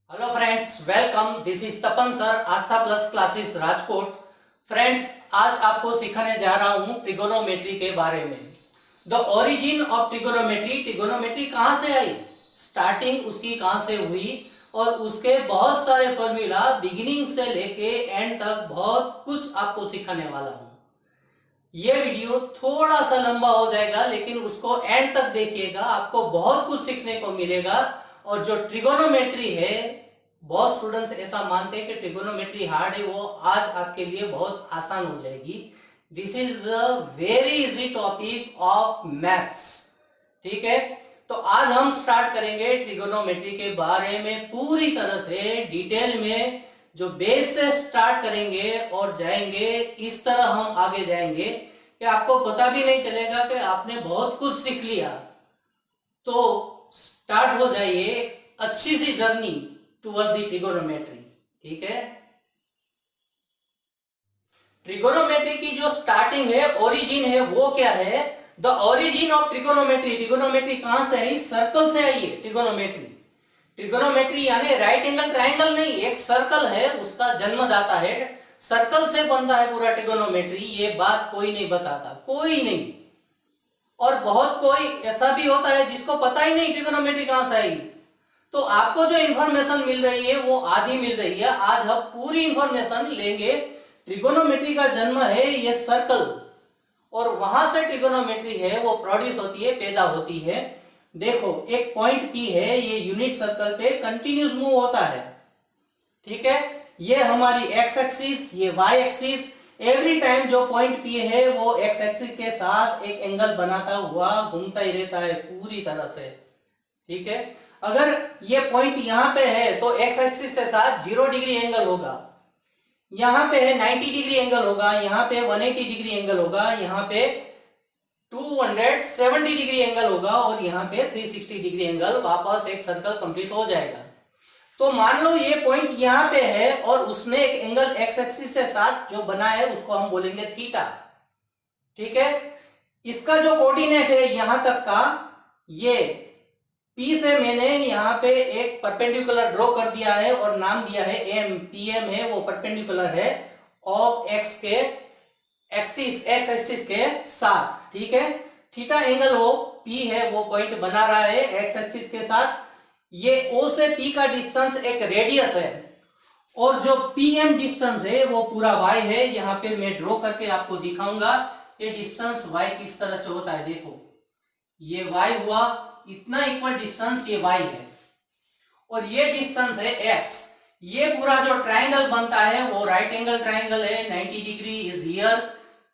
Hello friends, welcome. This is Tapan sir, Aastha plus classes Rajkot. Friends, आज आपको सिखाने जा रहा हूं ट्रिगोनोमेट्री के बारे में। The origin of trigonometry. Trigonometry कहां से आई, स्टार्टिंग उसकी कहां से हुई, और उसके बहुत सारे फॉर्मूला बिगिनिंग से लेके एंड तक बहुत कुछ आपको सिखाने वाला हूं। ये वीडियो थोड़ा सा लंबा हो जाएगा, लेकिन उसको एंड तक देखिएगा, आपको बहुत कुछ सीखने को मिलेगा। और जो ट्रिगोनोमेट्री है, बहुत स्टूडेंट्स ऐसा मानते हैं कि ट्रिगोनोमेट्री हार्ड है, वो आज आपके लिए बहुत आसान हो जाएगी। This is the very easy topic of maths. ठीक है, तो आज हम स्टार्ट करेंगे ट्रिगोनोमेट्री के बारे में पूरी तरह से डिटेल में। जो बेस से स्टार्ट करेंगे और जाएंगे, इस तरह हम आगे जाएंगे कि आपको पता भी नहीं चलेगा कि आपने बहुत कुछ सीख लिया। तो स्टार्ट हो जाइए अच्छी सी जर्नी टुवर्ड्स द ट्रिगोनोमेट्री। ठीक है, ट्रिगोनोमेट्री की जो स्टार्टिंग है, ओरिजिन है, वो क्या है? The origin of trigonometry. Trigonometry कहां से आई? सर्कल से आई है ट्रिगोनोमेट्री। ट्रिगोनोमेट्री यानी राइट एंगल ट्राइंगल नहीं, एक सर्कल है, उसका जन्मदाता है। सर्कल से बनता है पूरा ट्रिगोनोमेट्री। ये बात कोई नहीं बताता, कोई नहीं। और बहुत कोई ऐसा भी होता है जिसको पता ही नहीं ट्रिगोनोमेट्री कहां से आई। तो आपको जो इंफॉर्मेशन मिल रही है वो आधी मिल रही है। आज हम पूरी इंफॉर्मेशन लेंगे। ट्रिगोनोमेट्री का जन्म है ये सर्कल, और वहां से ट्रिगोनोमेट्री है वो प्रोड्यूस होती है, पैदा होती है। देखो, एक पॉइंट पी है, ये यूनिट सर्कल पे कंटिन्यूस मूव होता है। ठीक है, ये हमारी एक्स एक्सिस, ये वाई एक्सिस। एवरी टाइम जो पॉइंट पी है वो एक्स एक्सिस के साथ एक एंगल बनाता हुआ घूमता ही रहता है पूरी तरह से। ठीक है, अगर ये पॉइंट यहां पे है तो एक्स एक्सिस के साथ 0 डिग्री एंगल होगा, यहां पे है 90 डिग्री एंगल होगा, यहां पे 180 डिग्री एंगल होगा, यहां पे 270 डिग्री एंगल होगा, और यहां पे 360 डिग्री एंगल। वापस एक सर्कल कंप्लीट हो जाएगा। तो मान लो ये पॉइंट यहां पे है और उसने एक एंगल एक्स एक्सिस के साथ जो बना है उसको हम बोलेंगे थीटा। ठीक है, इसका जो कोऑर्डिनेट है यहां तक का, ये पी से मैंने यहां पे एक परपेंडिकुलर ड्रॉ कर दिया है और नाम दिया है एम। पी एम है, वो परपेंडिकुलर है और एक्स के एक्सिस, एक्स एक्सिस के साथ। ठीक है, थीटा एंगल वो पी है, वो पॉइंट बना रहा है एक्स एक्सिस के साथ। ये ओ से पी का डिस्टेंस एक रेडियस है, और जो पीएम डिस्टेंस है वो पूरा वाई है। यहां पे मैं ड्रॉ करके आपको दिखाऊंगा ये डिस्टेंस वाई किस तरह से होता है। देखो, ये वाई हुआ, इतना इक्वल डिस्टेंस ये वाई है, और ये डिस्टेंस है एक्स। ये पूरा जो ट्राइंगल बनता है वो राइट एंगल ट्राइंगल है। 90 degree is here,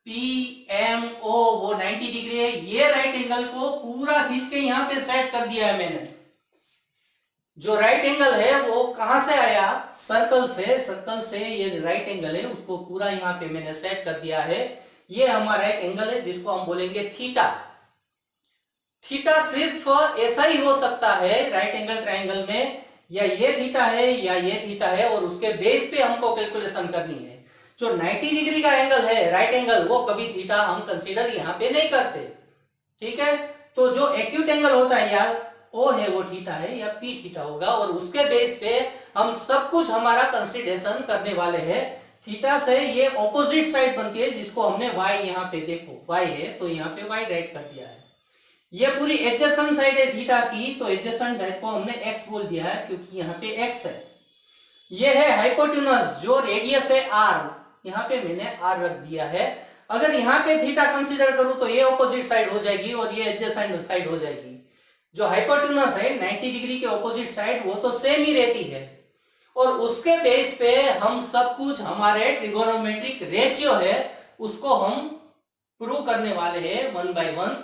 P M O वो 90 डिग्री है। ये राइट एंगल को पूरा खींच के यहां पे सेट कर दिया है मैंने। जो राइट एंगल है वो कहां से आया? सर्कल से। सर्कल से ये राइट एंगल है उसको पूरा यहां पे मैंने सेट कर दिया है। ये हमारा एक एंगल है जिसको हम बोलेंगे थीटा। थीटा सिर्फ ऐसा ही हो सकता है राइट एंगल ट्राइंगल में, या ये थीटा है या ये थीटा है, और उसके बेस पे हमको कैलकुलेशन करनी है। जो 90 डिग्री का एंगल है राइट एंगल, वो कभी थीटा हम कंसीडर यहां पे नहीं करते। ठीक है, तो जो एक्यूट एंगल होता है या ओ है वो थीटा है या पी थीटा होगा, और उसके बेस पे हम सब कुछ हमारा कंसीडरेशन करने वाले हैं। थीटा से ये ऑपोजिट साइड बनती है जिसको हमने वाई, यहाँ पे देखो वाई है तो यहाँ पे वाई राइट कर दिया है। ये पूरी एडजेसेंट साइड है थीटा की, तो एडजेसेंट साइड को हमने एक्स बोल दिया है क्योंकि यहाँ पे एक्स है। ये है हाइपोटेन्यूज, जो रेडियस है आर, यहाँ पे मैंने आर रख दिया है। अगर यहाँ पे थीटा कंसीडर करूं तो ये ऑपोजिट साइड हो जाएगी और ये एडजेसेंट साइड हो जाएगी। जो हाइपोटेन्यूज है 90 डिग्री के ऑपोजिट साइड, वो तो सेम ही रहती है, और उसके बेस पे हम सब कुछ हमारे ट्रिगोनोमेट्रिक रेशियो है उसको हम प्रूव करने वाले हैं वन बाय वन।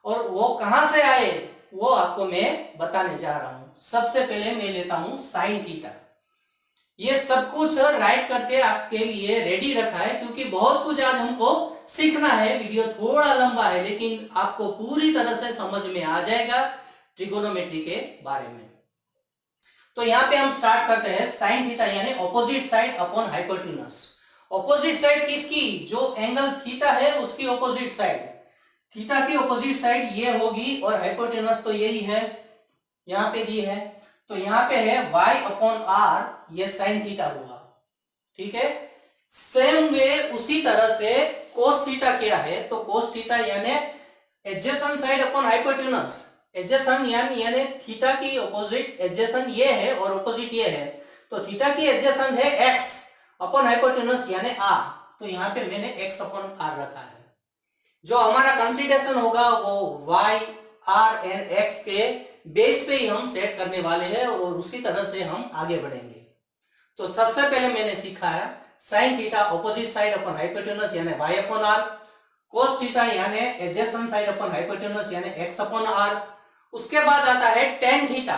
और वो कहां से आए वो आपको मैं बताने जा रहा हूं। सबसे पहले मैं लेता हूं साइन थीटा। ये सब कुछ राइट करके आपके लिए रेडी रखा है क्योंकि बहुत कुछ आज हमको सीखना है। वीडियो थोड़ा लंबा है लेकिन आपको पूरी तरह से समझ में आ जाएगा ट्रिगोनोमेट्री के बारे में। तो यहां पे हम स्टार्ट करते हैं साइन थीटा यानी opposite side upon hypotenuse. Opposite side किसकी? जो एंगल थीटा है उसकी ऑपोजिट साइड। थीटा की ऑपोजिट साइड ये होगी, और हाइपोटेन्यूज तो यही है, यहां पे दी है। तो तो यहाँ पे है y/r, ये sin थीटा हुआ, ठीक है। सेम वे उसी तरह से cos थीटा क्या है, तो cos थीटा यानी adjacent side upon hypotenuse. Adjacent यानी थीटा की ऑपोजिट, एडजेसेंट ये है और ऑपोजिट ये है, तो थीटा की एडजेसेंट है x अपॉन हाइपोटेन्यूज यानी r, तो यहाँ पे मैंने x अपॉन r रखा है। जो हमारा कंसीडरेशन होगा वो y, r एंड x के बेस पे ही हम सेट करने वाले हैं और उसी तरह से हम आगे बढ़ेंगे। तो सबसे पहले मैंने सीखा है sine theta opposite side upon hypotenuse यानी y upon r, cos theta यानी एडजेसेंट साइड अपॉन हाइपोटेन्यूज यानी x अपॉन r। उसके बाद आता है टेन थीटा,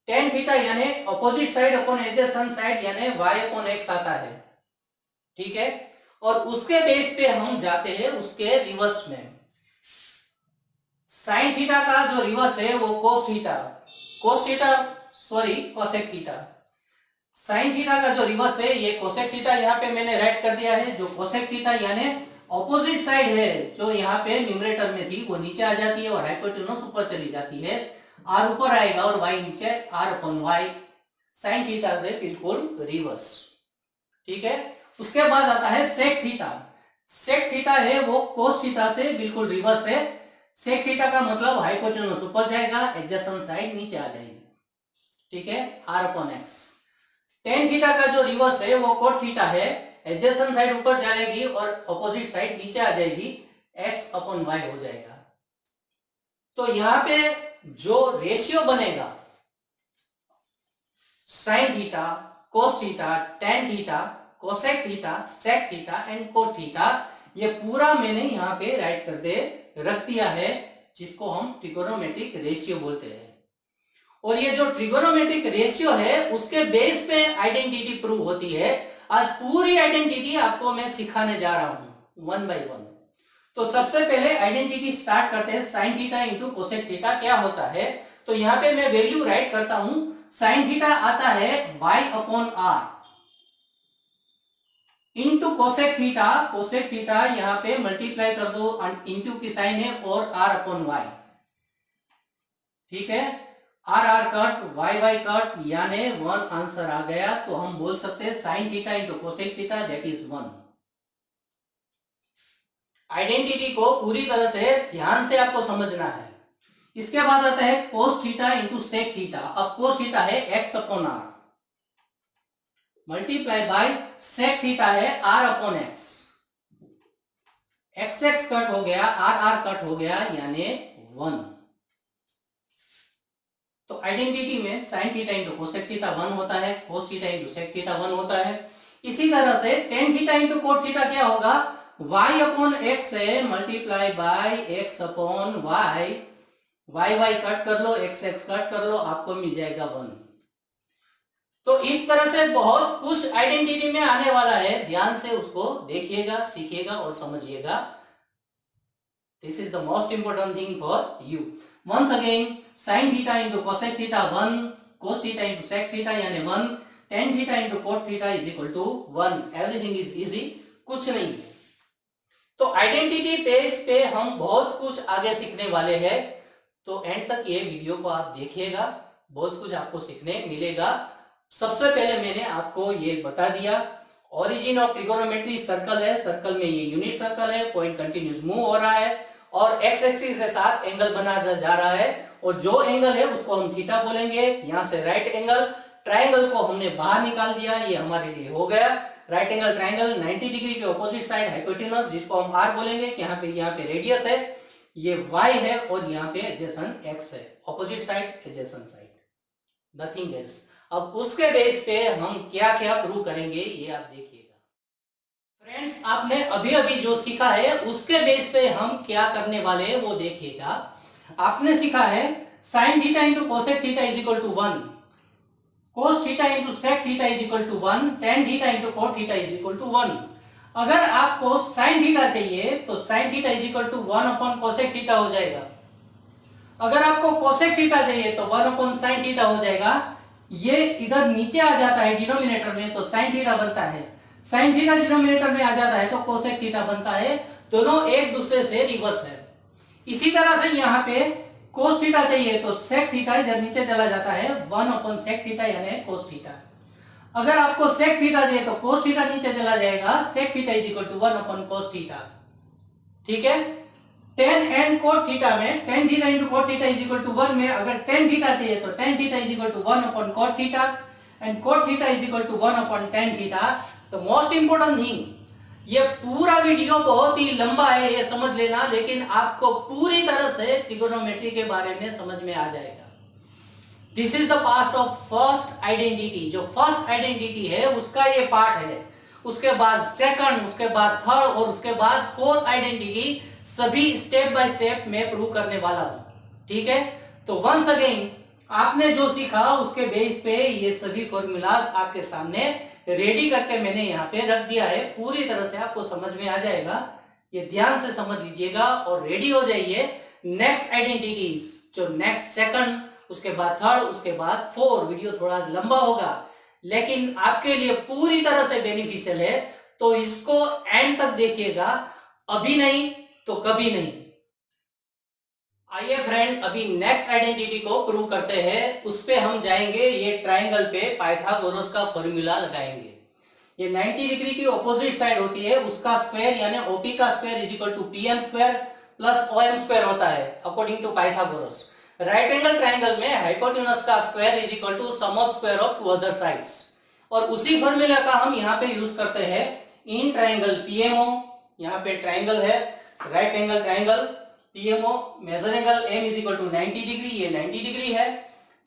टेन थीटा यानी opposite side upon adjacent side यानी y अपॉन x आता है, ठीक है। और उसके बेस पे हम जाते हैं उसके रिवर्स में। साइन थीटा का जो रिवर्स है वो cos theta sorry cosec theta. Sine theta का जो रिवर्स है ये कोसेक थीटा, यहाँ पे मैंने राइट कर दिया है। जो कोसेक थीटा यानी ऑपोजिट साइड है, जो यहाँ पे न्यूमरेटर में थी वो नीचे आ जाती है और हाइपोटेन्यूज ऊपर चली जाती है, आर ऊपर आएगा और वाई नीचे, R upon Y sine theta से बिल्कुल रिवर्स, ठीक है। उसके बाद आता है सेक थीटा। सेक थीटा है वो कोस थीटा से बिल्कुल रिवर्स है। सेक थीटा का मतलब हाइपोटेन्यूज ऊपर जाएगा, एडजेसेंट साइड नीचे आ जाएगी, ठीक है, R upon X. Tan theta का जो रिवर्स है वो कोट थीटा है, एडजेसेंट साइड ऊपर जाएगी और ऑपोजिट साइड नीचे आ जाएगी, एक्स अपॉन वाई हो जाएगा। तो यहां पे जो रेशियो बनेगा sine theta, cos theta, tan theta, cosec theta, sec theta and cot theta, ये पूरा मैंने यहाँ पे राइट करके रख दिया है, जिसको हम ट्रिगोनोमेट्रिक रेशियो बोलते हैं। और ये जो ट्रिगोनोमेट्रिक रेशियो है उसके बेस पे आइडेंटिटी प्रूव होती है। आज पूरी आइडेंटिटी आपको मैं सिखाने जा रहा हूं वन बाय वन। तो सबसे पहले आइडेंटिटी स्टार्ट करते हैं, sign theta into cosec theta क्या होता है। तो यहाँ पे मैं वैल्यू राइट करता हूं, साइन थीटा आता है y upon r into cosec theta. Cosec theta यहाँ पे मल्टीप्लाई कर दो, इंटू की साइन है और r अपॉन y, ठीक है। r कट, y कट यानी 1 आंसर आ गया। तो हम बोल सकते हैं sign theta into cosec theta that is 1। Identity को पूरी तरह से ध्यान से आपको समझना है। इसके बाद आता है cos theta into sec theta. अब कोस थीटा है x upon r multiply by sec theta है r upon x। x cut हो गया, r कट हो गया यानी 1। तो आइडेंटिटी में sine theta into cosec theta 1 होता है, cos theta into sec theta 1 होता है। इसी तरह से tan theta into cot theta क्या होगा, y अपॉन x है multiply by x upon y cut कर लो, x कट कर लो, आपको मिल जाएगा 1। तो इस तरह से बहुत कुछ आइडेंटिटी में आने वाला है, ध्यान से उसको देखिएगा, सीखिएगा और समझिएगा। This is the most important thing for you. Once again sine theta into cosec theta 1, cos theta into sec theta यानी 1, tan theta into cot theta is equal to 1। Everything is easy, कुछ नहीं है। तो identity base पे हम बहुत कुछ आगे सीखने वाले हैं। तो एंड तक ये वीडियो को आप देखिएगा, बहुत कुछ आपको सीखने मिलेगा। सबसे पहले मैंने आपको ये बता दिया ओरिजिन ऑफ ट्रिगोनोमेट्री सर्कल है, सर्कल में ये यूनिट सर्कल है, पॉइंट कंटिन्यूस मूव हो रहा है और एक्स एक्सिस के साथ एंगल बनाया जा रहा है और जो एंगल है उसको हम थीटा बोलेंगे। यहां से राइट एंगल ट्राइंगल को हमने बाहर निकाल दिया, ये हमारे लिए हो गया राइट एंगल ट्राइंगल 90 डिग्री के ऑपोजिट साइड हाइपोटेन्यूज, जिसको हम आर बोलेंगे। यहाँ पे रेडियस है, ये y है और यहाँ पे एडजेसेंट x है, opposite side adjacent side, nothing else. अब उसके बेस पे हम क्या क्या प्रूव करेंगे ये आप देखिएगा। फ्रेंड्स, आपने अभी अभी जो सीखा है उसके बेस पे हम क्या करने वाले हैं वो देखिएगा। आपने सीखा है sine theta into cosec theta is equal to 1, cos theta into sec theta is equal to 1, tan theta into cot theta is equal to 1। अगर आपको साइन थीटा चाहिए तो sine theta is equal to 1 upon cosec theta हो जाएगा। अगर आपको cosec theta चाहिए तो 1 अपॉन साइन थीटा हो जाएगा। ये इधर नीचे आ जाता है डिनोमिनेटर में तो साइन थीटा बनता है, साइन थीटा डिनोमिनेटर में आ जाता है तो कोसेक थीटा बनता है। दोनों एक दूसरे से रिवर्स है। इसी तरह से यहाँ पे कोस थीटा चाहिए तो सेक थीटा इधर नीचे चला जाता है 1 अपॉन सेक थीटा यानी कोस थीटा। अगर आपको सेक थीटा चाहिए तो कोस थीटा नीचे चला जाएगा, sec theta is equal to 1 upon cos theta. ठीक है, टेन एंड कोट थीटा में tan theta into cot theta is equal to 1 में अगर टेन थीटा चाहिए तो tan theta is equal to 1 upon cot theta and cot theta is equal to 1 upon tan theta. तो most important thing, ये पूरा video बहुत ही लंबा है ये समझ लेना, लेकिन आपको पूरी तरह से ट्रिगोनोमेट्री के बारे में समझ में आ जाएगा। This is the part of first identity, जो फर्स्ट आइडेंटिटी है उसका ये पार्ट है। उसके बाद सेकंड, उसके बाद थर्ड और उसके बाद फोर्थ आइडेंटिटी सभी स्टेप बाय स्टेप में प्रूव करने वाला हूं। ठीक है, तो वंस अगेन आपने जो सीखा उसके बेस पे ये सभी फॉर्मूलाज आपके सामने रेडी करके मैंने यहाँ पे रख दिया है। पूरी तरह से आपको समझ में आ जाएगा, ये ध्यान से समझ लीजिएगा और रेडी हो जाइए नेक्स्ट आइडेंटिटीज, जो नेक्स्ट सेकंड, उसके बाद थर्ड, उसके बाद फोर्थ। वीडियो थोड़ा लंबा होगा लेकिन आपके लिए पूरी तरह से बेनिफिशियल है, तो इसको एंड तक देखिएगा, अभी नहीं तो कभी नहीं। आइए फ्रेंड, अभी नेक्स्ट आइडेंटिटी को प्रूव करते हैं। उस पे हम जाएंगे, ये ट्राइंगल पे पाइथागोरस का फॉर्मूला लगाएंगे। ये 90 डिग्री की ऑपोजिट साइड होती है, उसका स्क्वायर यानी ओपी का square is equal to PM square plus OM square होता है according to Pythagoras. Right angle triangle में हाइपोटेन्यूज का square is equal to sum of square of two other sides, और उसी फॉर्मूला का हम यहाँ पे यूज करते हैं इन ट्राइंगल पीएमओ। यहाँ पे ट्राइंगल है, right angle triangle PMO, major angle M is equal to 90 degree, ये 90 डिग्री है।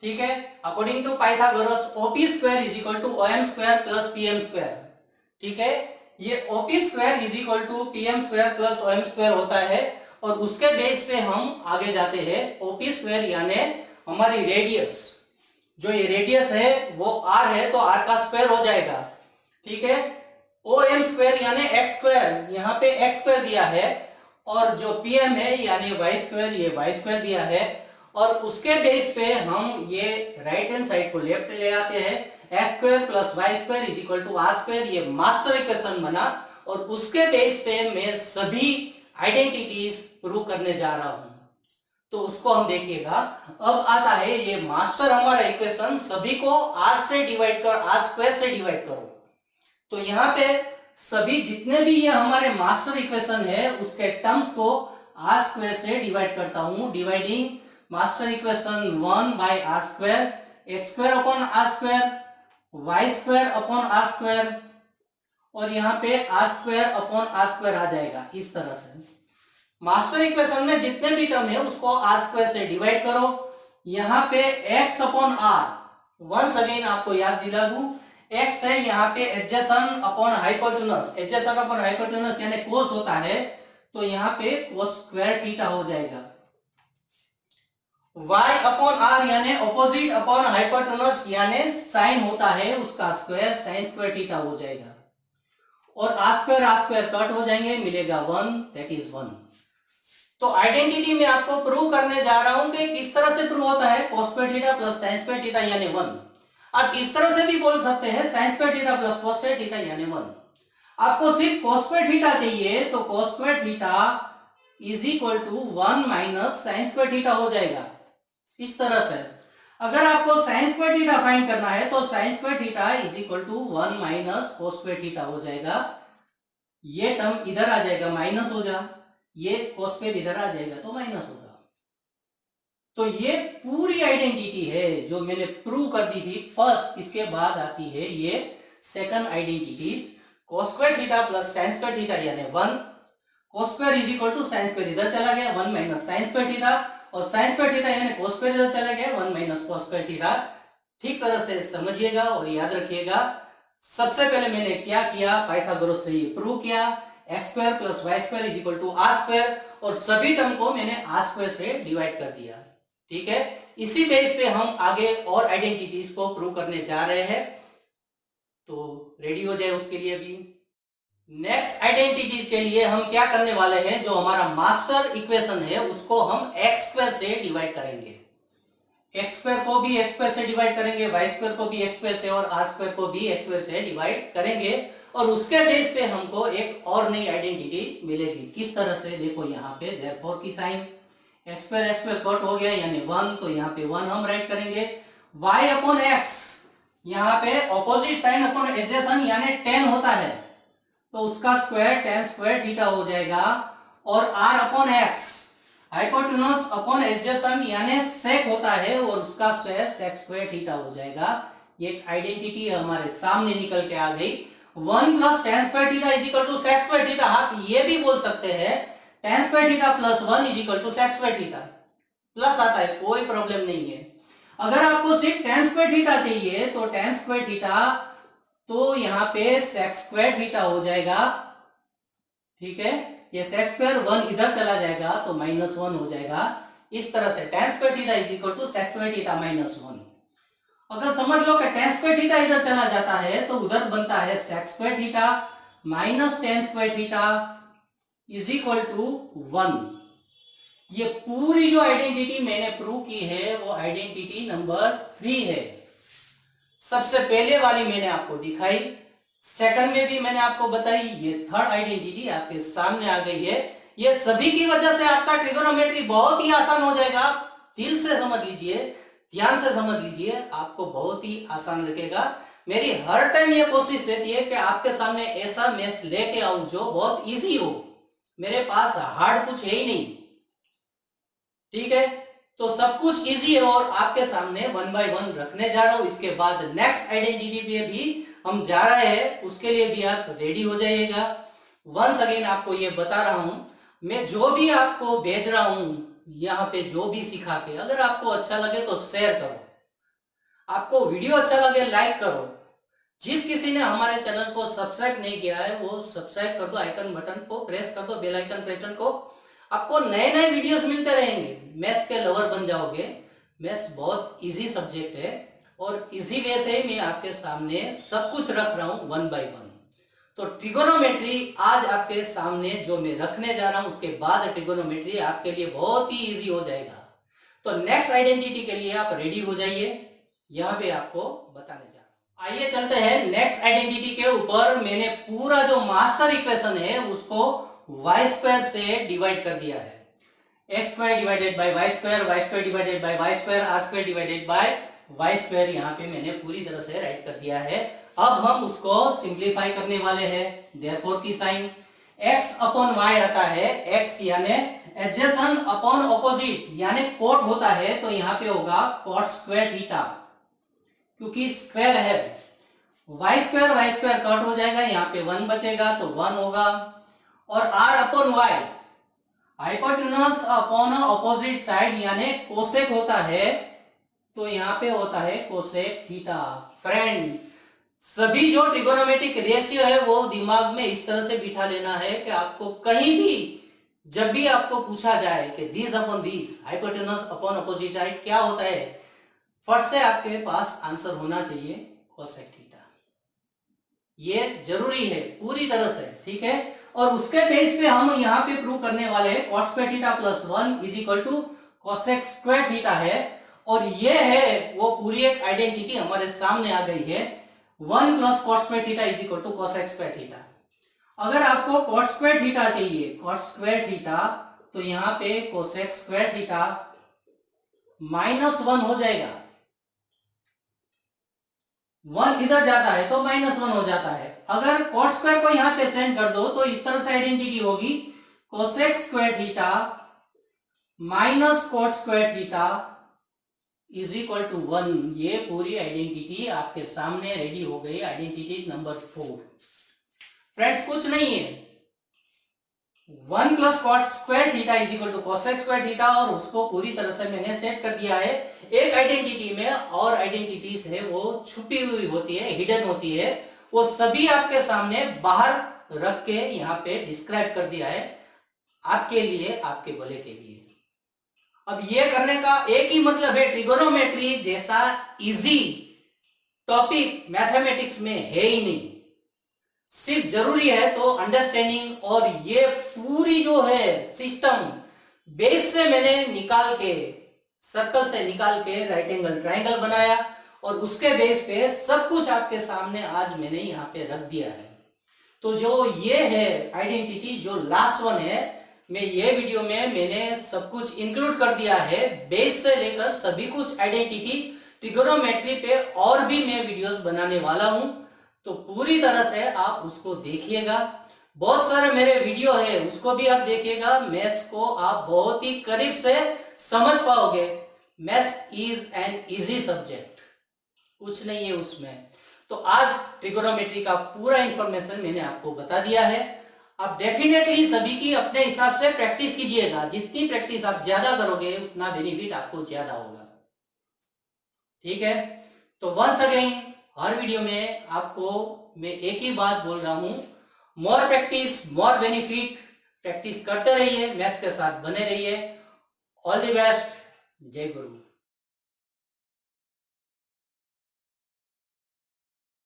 ठीक है, according to Pythagoras OP square is equal to OM square plus PM square. ठीक है, ये OP square is equal to PM square plus OM square होता है, और उसके बेस पे हम आगे जाते हैं। ओपी स्क्वायर यानी हमारी रेडियस, जो ये रेडियस है वो आर है तो आर का स्क्वायर हो जाएगा। ठीक है, ओ एम स्क्वायर यानी एक्स स्क्वायर, यहाँ पे एक्स स्क्वायर दिया है, और जो पीएम है यानी वाई स्क्वायर, ये वाई स्क्वायर दिया है, और उसके बेस पे हम ये राइट हैंड साइड को लेफ्ट ले आते हैं। X square plus Y square is equal to R square, ये मास्टर इक्वेशन बना, और उसके बेस पे मैं सभी आइडेंटिटीज प्रूव करने जा रहा हूं। तो उसको हम देखिएगा। अब आता है ये मास्टर हमारा इक्वेशन, सभी को आर से डिवाइड कर, आर स्क्वायर से डिवाइड करो। तो यहाँ पे सभी जितने भी ये हमारे मास्टर इक्वेशन है उसके टर्म्स को आर स्क्वायर से डिवाइड करता हूं। Dividing master equation 1 by r square, x square upon r square, y square upon r square, और यहाँ पे r square upon r square आ जाएगा। इस तरह से मास्टर इक्वेशन में जितने भी टर्म है उसको आर स्क्वायर से डिवाइड करो। यहाँ पे X upon R, once again आपको याद दिला दूं, एक्स है यहाँ पे adjacent upon hypotenuse, adjacent upon hypotenuse यानी कोस होता है, तो यहाँ पे कोस स्क्वायर थीटा हो जाएगा। y अपॉन आर यानी ऑपोजिट अपॉन हाइपोटेन्यूज यानी साइन होता है, उसका स्क्वायर साइन स्क्वायर थीटा हो जाएगा, और आर स्क्वायर कट हो जाएंगे, मिलेगा 1, दैट इज 1। तो आइडेंटिटी में आपको प्रूव करने जा रहा हूं कि किस तरह से प्रूव होता है, cos square theta plus sine square theta यानी 1। आप इस तरह से भी बोल सकते हैं sign square theta plus cos square theta यानी 1। आपको सिर्फ cos स्क्वायर थीटा चाहिए तो cos square theta is equal to 1 minus sine square theta हो जाएगा। इस तरह से अगर आपको साइन स्क्वायर थीटा फाइंड करना है तो sine square theta is equal to 1 minus cos square theta हो जाएगा। ये टर्म इधर आ जाएगा, माइनस हो जा, ये cos स्क्वायर इधर आ जाएगा तो माइनस होगा। तो ये पूरी आइडेंटिटी है जो मैंने प्रूव कर दी थी फर्स्ट। इसके बाद आती है ये second identities, cos square theta plus sine square theta यानी 1, cos square is equal to sine square इधर चला गया 1 माइनस साइन स्क्वायर थीटा, और साइन स्क्वायर थीटा यानी cos स्क्वायर इधर चला गया 1 माइनस cos स्क्वायर थीटा। ठीक तरह से समझिएगा और याद रखिएगा। सबसे पहले मैंने क्या किया, पाइथागोरस से ये प्रूव किया, X square plus Y square is equal to R square, और सभी टर्म को मैंने आर स्क्वायर से डिवाइड कर दिया। ठीक है, इसी बेस पे हम आगे और आइडेंटिटीज को प्रूव करने जा रहे हैं, तो रेडी हो जाए उसके लिए भी। नेक्स्ट आइडेंटिटीज के लिए हम क्या करने वाले हैं, जो हमारा मास्टर इक्वेशन है उसको हम एक्स स्क्वायर से डिवाइड करेंगे। एक्स स्क्वायर को भी एक्स स्क्वायर से डिवाइड करेंगे, वाई स्क्वायर को भी एक्स स्क्वायर से, और आर स्क्वायर को भी एक्स स्क्वायर से डिवाइड करेंगे, और उसके बेस पे हमको एक और नई आइडेंटिटी मिलेगी। किस तरह से, देखो यहाँ पे देयरफॉर की साइन, एक्स स्क्वायर कट हो गया यानी 1, तो यहाँ पे 1 हम राइट करेंगे। y अपॉन एक्स, यहाँ पे ऑपोजिट साइन अपॉन एडजेसेंट यानी tan होता है, तो उसका स्क्वायर tan स्क्वायर थीटा हो जाएगा। और r upon x hypotenuse upon adjacent यानी सेक होता है, और उसका स्क्वायर सेक स्क्वायर थीटा हो जाएगा। ये एक आइडेंटिटी हमारे सामने निकल के आ गई। 1 plus tan square theta is equal to sec square theta. आप ये भी बोल सकते हैं tan square theta plus 1 is equal to sec square theta, plus आता है, कोई प्रॉब्लम नहीं है। अगर आपको सिर्फ tan स्क्वायर थीटा चाहिए तो tan स्क्वायर थीटा, तो यहाँ पे सेक स्क्वायर थीटा हो जाएगा, ठीक है। ये सेक स्क्वायर 1 इधर चला जाएगा तो -1 हो जाएगा। इस तरह से tan square theta is equal to sec square theta -1। अगर समझ लो कि tan स्क्वायर थीटा इधर चला जाता है तो उधर बनता है sec square theta minus tan square theta is equal to 1। ये पूरी जो आइडेंटिटी मैंने प्रूव की है वो आइडेंटिटी नंबर 3 है। सबसे पहले वाली मैंने आपको दिखाई, सेकंड में भी मैंने आपको बताई, ये थर्ड आइडेंटिटी आपके सामने आ गई है। ये सभी की वजह से आपका ट्रिगोनोमेट्री बहुत ही आसान हो जाएगा। दिल से समझ लीजिए, ध्यान से समझ लीजिए, आपको बहुत ही आसान लगेगा। मेरी हर टाइम ये कोशिश रहती है कि आपके सामने ऐसा मैथ्स लेके आऊं जो बहुत इजी हो। मेरे पास हार्ड कुछ है ही नहीं, ठीक है। तो सब कुछ इजी है और आपके सामने 1 बाय 1 रखने जा रहा हूं। इसके बाद नेक्स्ट आइडेंटिटी पे भी हम जा रहे हैं, उसके लिए भी आप रेडी हो जाइएगा। वंस अगेन आपको ये बता रहा हूं, मैं जो भी आपको भेज रहा हूं यहाँ पे, जो भी सिखा के, अगर आपको अच्छा लगे तो शेयर करो, आपको वीडियो अच्छा लगे लाइक करो। जिस किसी ने हमारे चैनल को सब्सक्राइब नहीं किया है वो सब्सक्राइब कर दो, आइकन बटन को प्रेस कर दो, बेल आइकन बटन को। आपको नए नए वीडियोस मिलते रहेंगे, मैथ्स के लवर बन जाओगे। मैथ्स बहुत इजी सब्जेक्ट है और इजी वे से मैं आपके सामने सब कुछ रख रहा हूं 1 बाय 1। तो ट्रिगोनोमेट्री आज आपके सामने जो मैं रखने जा रहा हूं, उसके बाद ट्रिगोनोमेट्री आपके लिए बहुत ही इजी हो जाएगा। तो नेक्स्ट आइडेंटिटी के लिए आप रेडी हो जाइए, यहां पे आपको बताने जा रहा हूं। आइए चलते हैं नेक्स्ट आइडेंटिटी के ऊपर। मैंने पूरा जो मास्टर इक्वेशन है उसको y स्क्वायर से डिवाइड कर दिया है। X square divided by y square divided by y square, r square divided by y square, यहाँ पे मैंने पूरी तरह से राइट कर दिया है। अब हम उसको सिंप्लीफाई करने वाले हैं। देयरफॉर की साइन x अपॉन y आता है, x यानी एडजेसेंट अपॉन ऑपोजिट यानी कोट होता है, तो यहाँ पे होगा कोट स्क्वायर थीटा, क्योंकि स्क्वायर है। y स्क्वायर कट हो जाएगा, यहाँ पे 1 बचेगा तो 1 होगा। और r upon y hypotenuse upon opposite side यानी कोसेक होता है, तो यहाँ पे होता है कोसेक थीटा। फ्रेंड, सभी जो ट्रिगोनोमेट्रिक रेशियो है वो दिमाग में इस तरह से बिठा लेना है कि आपको कहीं भी जब भी आपको पूछा जाए कि this upon this, hypotenuse upon opposite side क्या होता है, फर्स्ट से आपके पास आंसर होना चाहिए कोसेक थीटा। ये जरूरी है पूरी तरह से, ठीक है। और उसके बेस पे हम यहाँ पे प्रूव करने वाले हैं cos square theta plus 1 is equal to cosec square theta है। और ये है वो पूरी एक आइडेंटिटी हमारे सामने आ गई है। 1 plus cos square theta is equal to cosec square theta. अगर आपको cos स्क्वायर थीटा चाहिए, cos स्क्वायर थीटा, तो यहाँ पे कोसेक स्क्वायर थीटा -1 हो जाएगा। 1 इधर जाता है तो -1 हो जाता है। अगर cos स्क्वायर को यहां पे सेंड कर दो तो इस तरह से आइडेंटिटी होगी cosec square theta minus cot square theta is equal to 1। ये पूरी आइडेंटिटी आपके सामने रेडी हो गई, आइडेंटिटी नंबर 4। फ्रेंड्स, कुछ नहीं है, 1 plus cot square theta is equal to cosec square theta, और उसको पूरी तरह से मैंने सेट कर दिया है। एक आइडेंटिटी में और आइडेंटिटीज है वो छुपी हुई होती है, हिडन होती है, वो सभी आपके सामने बाहर रख के यहाँ पे डिस्क्राइब कर दिया है आपके लिए, आपके भले के लिए। अब ये करने का एक ही मतलब है, ट्रिगोनोमेट्री जैसा इजी टॉपिक मैथमेटिक्स में है ही नहीं। सिर्फ जरूरी है तो अंडरस्टैंडिंग, और ये पूरी जो है सिस्टम बेस से मैंने निकाल के, सर्कल से निकाल के राइट एंगल ट्राइंगल बनाया, और उसके बेस पे सब कुछ आपके सामने आज मैंने यहाँ पे रख दिया है। तो जो ये है आइडेंटिटी, जो लास्ट वन है, मैं ये वीडियो में मैंने सब कुछ इंक्लूड कर दिया है, बेस से लेकर सभी कुछ आइडेंटिटी ट्रिगोनोमेट्री पे और भी मैं वीडियोस बनाने वाला हूं, तो पूरी तरह से आप उसको देखिएगा। बहुत सारे मेरे वीडियो है उसको भी आप देखिएगा। मैथ्स को आप बहुत ही करीब से समझ पाओगे। Maths is an easy subject, कुछ नहीं है उसमें। तो आज ट्रिगोनोमेट्री का पूरा इंफॉर्मेशन मैंने आपको बता दिया है। आप डेफिनेटली सभी की अपने हिसाब से प्रैक्टिस कीजिएगा। जितनी प्रैक्टिस आप ज्यादा करोगे उतना बेनिफिट आपको ज्यादा होगा। ठीक है, तो वंस अगेन हर वीडियो में आपको मैं एक ही बात बोल रहा हूं, more practice more benefit. Practice करते रहिए, मैथ्स के साथ बने रहिए। All the best. जय गुरु।